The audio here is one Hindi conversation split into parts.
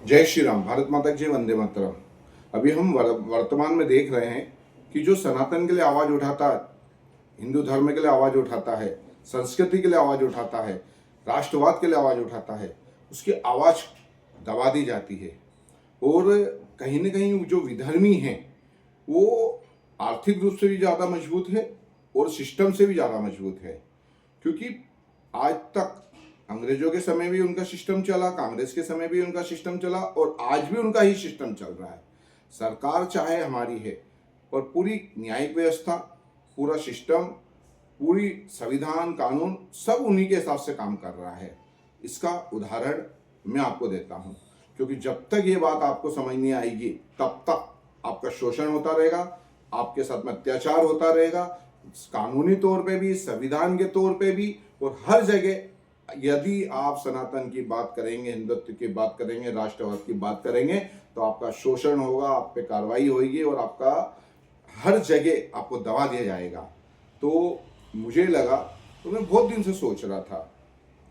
जय श्री राम। भारत माता की जय। वंदे मातरम। अभी हम वर्तमान में देख रहे हैं कि जो सनातन के लिए आवाज उठाता है, हिंदू धर्म के लिए आवाज उठाता है, संस्कृति के लिए आवाज उठाता है, राष्ट्रवाद के लिए आवाज उठाता है, उसकी आवाज दबा दी जाती है। और कहीं ना कहीं जो विधर्मी हैं वो आर्थिक रूप से भी ज़्यादा मजबूत है और सिस्टम से भी ज़्यादा मजबूत है। क्योंकि आज तक अंग्रेजों के समय भी उनका सिस्टम चला, कांग्रेस के समय भी उनका सिस्टम चला और आज भी उनका ही सिस्टम चल रहा है। सरकार चाहे हमारी है पर पूरी न्यायिक व्यवस्था, पूरा सिस्टम, पूरी संविधान, कानून सब उन्हीं के हिसाब से काम कर रहा है। इसका उदाहरण मैं आपको देता हूँ, क्योंकि जब तक ये बात आपको समझ नहीं आएगी तब तक आपका शोषण होता रहेगा, आपके साथ में अत्याचार होता रहेगा, कानूनी तौर पे भी, संविधान के तौर पे भी और हर जगह। यदि आप सनातन की बात करेंगे, हिंदुत्व की बात करेंगे, राष्ट्रवाद की बात करेंगे तो आपका शोषण होगा, आप पे कार्रवाई होगी और आपका हर जगह आपको दबा दिया जाएगा। तो मुझे लगा, तो मैं बहुत दिन से सोच रहा था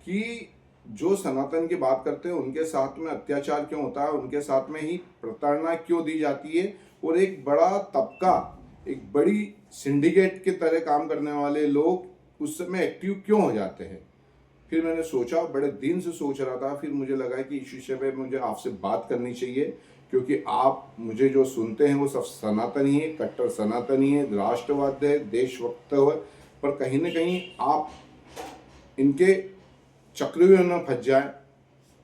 कि जो सनातन की बात करते हैं उनके साथ में अत्याचार क्यों होता है, उनके साथ में ही प्रताड़ना क्यों दी जाती है और एक बड़ा तबका, एक बड़ी सिंडिकेट की तरह काम करने वाले लोग उस समय एक्टिव क्यों हो जाते हैं। फिर मैंने सोचा, बड़े दिन से सोच रहा था, फिर मुझे लगा कि इस विषय पे मुझे आपसे बात करनी चाहिए, क्योंकि आप मुझे जो सुनते हैं वो सब सनातनी है, कट्टर सनातनी है, राष्ट्रवाद है, देशभक्त है, पर कहीं ना कहीं आप इनके चक्रव्यूह में फंस जाए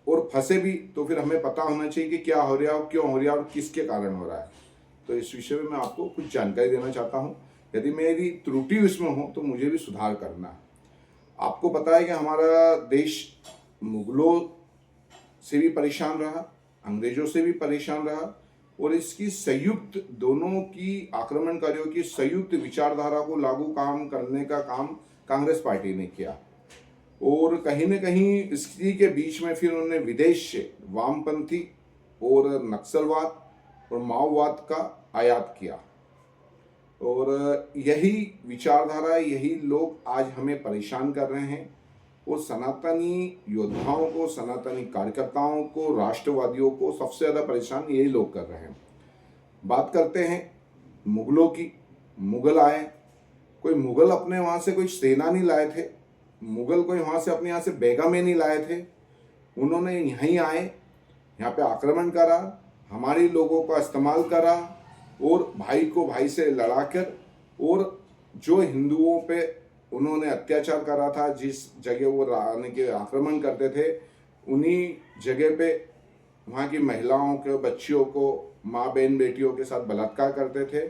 और फंसे भी तो फिर हमें पता होना चाहिए कि क्या हो रहा है, क्यों हो रहा है और किसके कारण हो रहा है। तो इस विषय में मैं आपको कुछ जानकारी देना चाहता हूँ। यदि मेरी त्रुटि इसमें हो तो मुझे भी सुधार करना है। आपको पता है कि हमारा देश मुगलों से भी परेशान रहा, अंग्रेजों से भी परेशान रहा और इसकी संयुक्त, दोनों की आक्रमणकारियों की संयुक्त विचारधारा को लागू काम करने का काम कांग्रेस पार्टी ने किया। और कहीं न कहीं इसी के बीच में फिर उन्होंने विदेश से वामपंथी और नक्सलवाद और माओवाद का आयात किया और यही विचारधारा, यही लोग आज हमें परेशान कर रहे हैं। और सनातनी योद्धाओं को, सनातनी कार्यकर्ताओं को, राष्ट्रवादियों को सबसे ज़्यादा परेशान यही लोग कर रहे हैं। बात करते हैं मुगलों की। मुगल आए, कोई मुगल अपने वहाँ से कोई सेना नहीं लाए थे, मुगल कोई वहाँ से अपने यहाँ से बेगमें नहीं लाए थे। उन्होंने यहीं आए, यहाँ पे आक्रमण करा, हमारे लोगों का इस्तेमाल करा और भाई को भाई से लड़ाकर, और जो हिंदुओं पे उन्होंने अत्याचार करा था, जिस जगह वो आने के आक्रमण करते थे उन्हीं जगह पे वहाँ की महिलाओं के, बच्चियों को, माँ बहन बेटियों के साथ बलात्कार करते थे।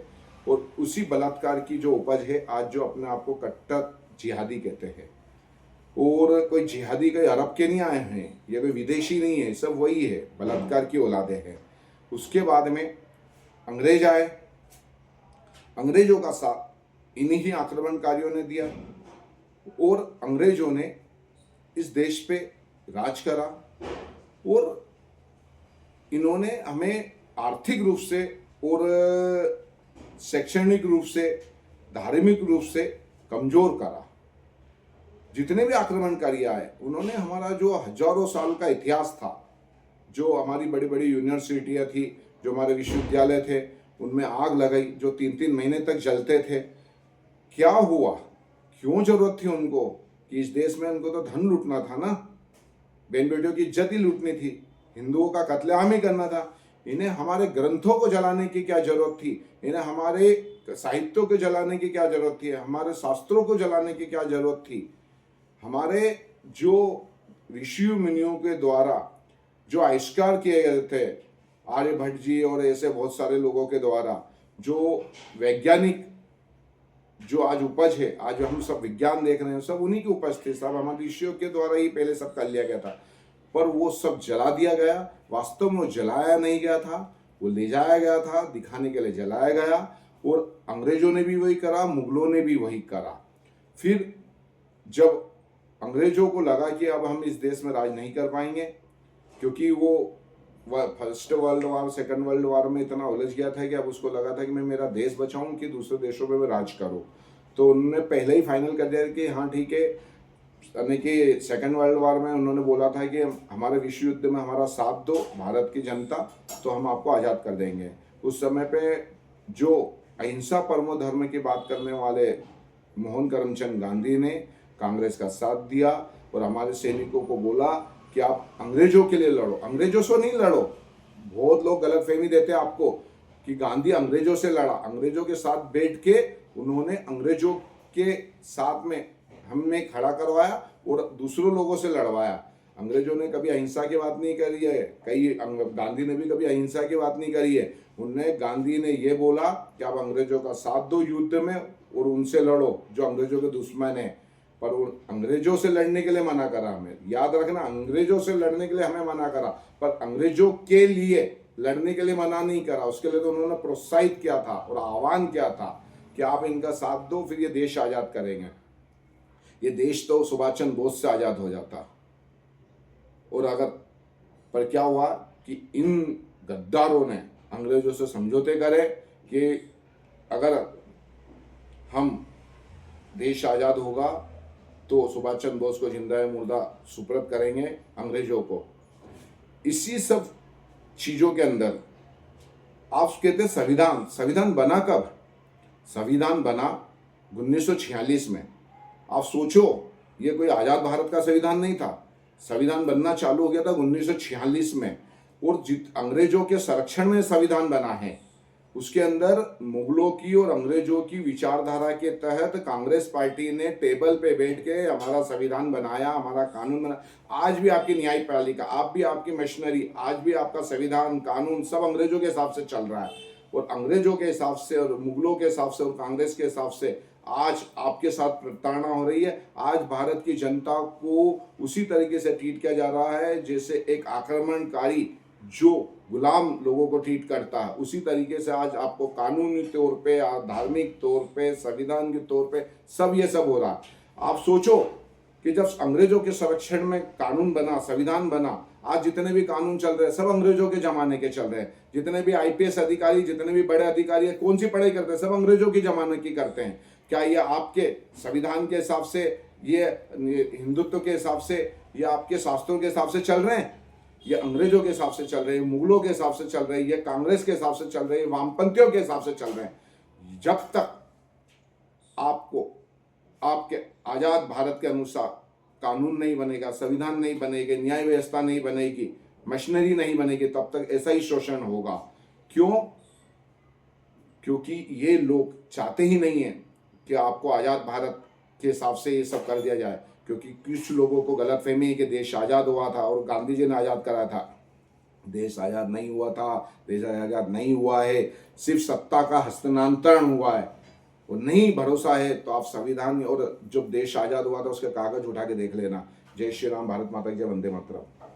और उसी बलात्कार की जो उपज है आज जो अपने आप को कट्टर जिहादी कहते हैं। और कोई जिहादी कोई अरब के नहीं आए हैं, ये कोई विदेशी नहीं है, सब वही है, बलात्कार की औलादे हैं। उसके बाद में अंग्रेज आए, अंग्रेजों का साथ इन्हीं आक्रमणकारियों ने दिया और अंग्रेजों ने इस देश पे राज करा और इन्होंने हमें आर्थिक रूप से और शैक्षणिक रूप से, धार्मिक रूप से कमजोर करा। जितने भी आक्रमणकारी आए उन्होंने हमारा जो हजारों साल का इतिहास था, जो हमारी बड़ी बड़ी यूनिवर्सिटियाँ थी, जो हमारे विश्वविद्यालय थे, उनमें आग लगाई जो 3-3 महीने तक जलते थे। क्या हुआ, क्यों जरूरत थी उनको कि इस देश में उनको तो धन लूटना था ना, बहन बेटियों की इज्जत ही लूटनी थी, हिंदुओं का कत्लेआम ही करना था। इन्हें हमारे ग्रंथों को जलाने की क्या जरूरत थी, इन्हें हमारे साहित्यों को जलाने की क्या जरूरत थी, हमारे शास्त्रों को जलाने की क्या जरूरत थी। हमारे जो ऋषि मुनियों के द्वारा जो आविष्कार किए गए थे, आर्यभट्ट जी और ऐसे बहुत सारे लोगों के द्वारा, जो वैज्ञानिक जो आज उपज है, आज हम सब विज्ञान देख रहे हैं, सब उन्हीं की उपज थी, सब हमारे ऋषियों के द्वारा ही पहले सब कर लिया गया था। पर वो सब जला दिया गया। वास्तव में वो जलाया नहीं गया था, वो ले जाया गया था, दिखाने के लिए जलाया गया। और अंग्रेजों ने भी वही करा, मुगलों ने भी वही करा। फिर जब अंग्रेजों को लगा कि अब हम इस देश में राज नहीं कर पाएंगे, क्योंकि वो first world war, second world war में इतना उलझ गया था कि अब उसको लगा था कि मैं मेरा देश बचाऊं कि दूसरे देशों में मैं राज करूं। तो उन्होंने पहले ही फाइनल कर दिया कि हाँ ठीक है, यानी कि सेकेंड वर्ल्ड वॉर में उन्होंने बोला था कि हमारे विश्व युद्ध में हमारा साथ दो भारत की जनता, तो हम आपको आज़ाद कर देंगे। उस समय पे जो अहिंसा परमो धर्म की बात करने वाले मोहन करमचंद गांधी ने कांग्रेस का साथ दिया और हमारे सैनिकों को बोला कि आप अंग्रेजों के लिए लड़ो, अंग्रेजों से नहीं लड़ो। बहुत लोग गलतफहमी देते हैं आपको कि गांधी अंग्रेजों से लड़ा। अंग्रेजों के साथ बैठ के उन्होंने अंग्रेजों के साथ में हमें खड़ा करवाया और दूसरों लोगों से लड़वाया। अंग्रेजों ने कभी अहिंसा की बात नहीं करी है, गांधी ने भी कभी अहिंसा की बात नहीं करी है। गांधी ने ये बोला कि आप अंग्रेजों का साथ दो युद्ध में और उनसे लड़ो जो अंग्रेजों के दुश्मन है। पर अंग्रेजों से लड़ने के लिए मना करा हमें, याद रखना, अंग्रेजों से लड़ने के लिए हमें मना करा, पर अंग्रेजों के लिए लड़ने के लिए मना नहीं करा। उसके लिए तो उन्होंने प्रोत्साहित किया था और आह्वान किया था कि आप इनका साथ दो, फिर ये देश आज़ाद करेंगे। ये देश तो सुभाष चंद्र बोस से आज़ाद हो जाता। और अगर पर क्या हुआ कि इन गद्दारों ने अंग्रेजों से समझौते करे कि अगर हम देश आज़ाद होगा तो सुभाष चंद्र बोस को जिंदा मुर्दा सुपुर्द करेंगे अंग्रेजों को। इसी सब चीज़ों के अंदर आप कहते हैं संविधान बना कब? संविधान बना 1946 में। आप सोचो, ये कोई आज़ाद भारत का संविधान नहीं था। संविधान बनना चालू हो गया था 1946 में और अंग्रेजों के संरक्षण में संविधान बना है। उसके अंदर मुगलों की और अंग्रेजों की विचारधारा के तहत कांग्रेस पार्टी ने टेबल पे बैठ के हमारा संविधान बनाया, हमारा कानून बनाया। आज भी आपकी न्यायपालिका, आप भी आपकी मशीनरी, आज भी आपका संविधान कानून सब अंग्रेजों के हिसाब से चल रहा है। और अंग्रेजों के हिसाब से और मुगलों के हिसाब से और कांग्रेस के हिसाब से आज आपके साथ प्रताड़ना हो रही है। आज भारत की जनता को उसी तरीके से ट्रीट किया जा रहा है जैसे एक आक्रमणकारी जो गुलाम लोगों को ट्रीट करता है। उसी तरीके से आज आपको कानूनी तौर पे, धार्मिक तौर पे, संविधान के तौर पे सब ये सब हो रहा है। आप सोचो कि जब अंग्रेजों के संरक्षण में कानून बना, संविधान बना, आज जितने भी कानून चल रहे हैं सब अंग्रेजों के जमाने के चल रहे हैं। जितने भी आईपीएस अधिकारी, जितने भी बड़े अधिकारी हैं, कौन सी पढ़ाई करते हैं? सब अंग्रेजों की जमाने की करते हैं। क्या ये आपके संविधान के हिसाब से, ये हिंदुत्व के हिसाब से, या आपके शास्त्रों के हिसाब से चल रहे हैं? ये अंग्रेजों के हिसाब से चल रहे हैं, मुगलों के हिसाब से चल रहे हैं, ये कांग्रेस के हिसाब से चल रहे हैं, वामपंथियों के हिसाब से चल रहे हैं। जब तक आपको आपके आजाद भारत के अनुसार कानून नहीं बनेगा, संविधान नहीं बनेगी, न्याय व्यवस्था नहीं बनेगी, मशीनरी नहीं बनेगी, तब तक ऐसा ही शोषण होगा। क्यों? क्योंकि ये लोग चाहते ही नहीं है कि आपको आज़ाद भारत के हिसाब से ये सब कर दिया जाए। क्योंकि कुछ लोगों को गलतफहमी है कि देश आज़ाद हुआ था और गांधी जी ने आज़ाद कराया था। देश आज़ाद नहीं हुआ था, देश आज़ाद नहीं हुआ है, सिर्फ सत्ता का हस्तांतरण हुआ है। और नहीं भरोसा है तो आप संविधान और जब देश आज़ाद हुआ था उसके कागज उठा के देख लेना। जय श्री राम, भारत माता की जय, वंदे मातरम।